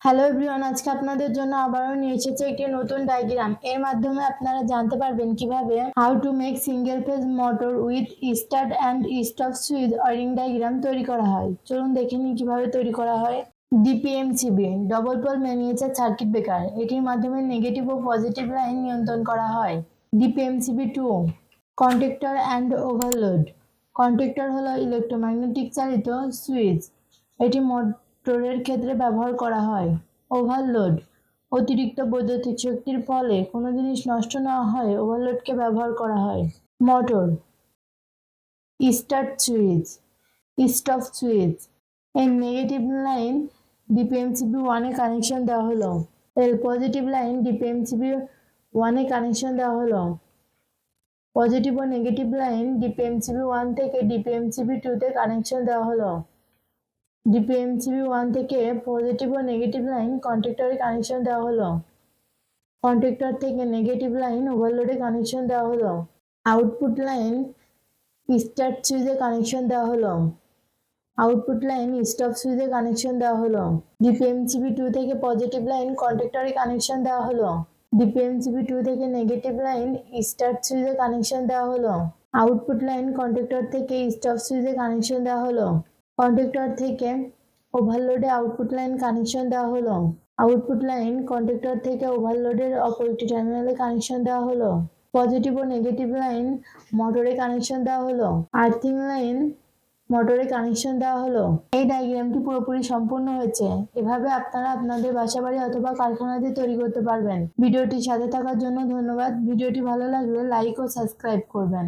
Hello everyone, আজকে আপনাদের জন্য আবারও নিয়ে এসেছে একটি নতুন ডায়াগ্রাম। এর মাধ্যমে আপনারা জানতে পারবেন কিভাবে how to make single phase motor with start and stop switch wiring diagram তৈরি করা হয়। চলুন দেখে নিই কিভাবে তৈরি করা হয়। DPMCB double pole miniature circuit breaker, এটির মাধ্যমে নেগেটিভ ও পজিটিভ লাইন নিয়ন্ত্রণ করা হয়। DPMCB 2 contactor and overload. Contactor হলো ইলেকট্রোম্যাগনেটিক চালিত সুইচ, এটি মোটরের ক্ষেত্রে ব্যবহার করা হয়। ওভারলোড অতিরিক্ত বৈদ্যুতিক শক্তির ফলে কোনো জিনিস নষ্ট না হয় ওভারলোডকে ব্যবহার করা হয়। Motor start switch, stop switch. এর নেগেটিভ লাইন ডিপিএমসিবি 1 এ কানেকশন দেওয়া হলো। এর পজিটিভ লাইন ডিপিএমসিবি 1 এ কানেকশন দেওয়া হলো। পজিটিভ ও নেগেটিভ লাইন ডিপিএমসিবি 1 থেকে ডিপিএমসিবি 2 তে কানেকশন দেওয়া হলো। ডিপিএমসিবি 1 থেকে পজিটিভ ও নেগেটিভ লাইন কন্ট্যাক্টরে কানেকশন দেওয়া হলো। কন্ট্যাক্টর থেকে নেগেটিভ লাইন ওভারলোডে কানেকশন দেওয়া হলো। আউটপুট লাইন স্টার্ট সুইচে কানেকশন দেওয়া হলো। আউটপুট লাইন স্টপ সুইচে কানেকশন দেওয়া হলো। ডিপিএমসিবি 2 থেকে পজিটিভ লাইন কন্ট্যাক্টরে কানেকশন দেওয়া হলো। ডিপিএমসিবি 2 থেকে নেগেটিভ লাইন স্টার্ট সুইচে কানেকশন দেওয়া হলো। আউটপুট লাইন কন্ট্যাক্টর থেকে স্টপ সুইচে কানেকশন দেওয়া হলো। কন্ট্যাক্টর থেকে ওভারলোডে আউটপুট লাইন কানেকশন দেওয়া হলো। আউটপুট লাইন কন্ট্যাক্টর থেকে ওভারলোডের অপর একটি টার্মিনালে কানেকশন দেওয়া হলো। পজিটিভ ও নেগেটিভ লাইন মোটরে কানেকশন দেওয়া হলো। আর্থিং লাইন মোটরে কানেকশন দেওয়া হলো। এই ডায়াগ্রামটি পুরোপুরি সম্পূর্ণ হয়েছে। এভাবে আপনারা আপনাদের বাসাবাড়ি অথবা কারখানাতে তৈরি করতে পারবেন। ভিডিওটির সাথে থাকার জন্য ধন্যবাদ। ভিডিওটি ভালো লাগলে লাইক ও সাবস্ক্রাইব করবেন।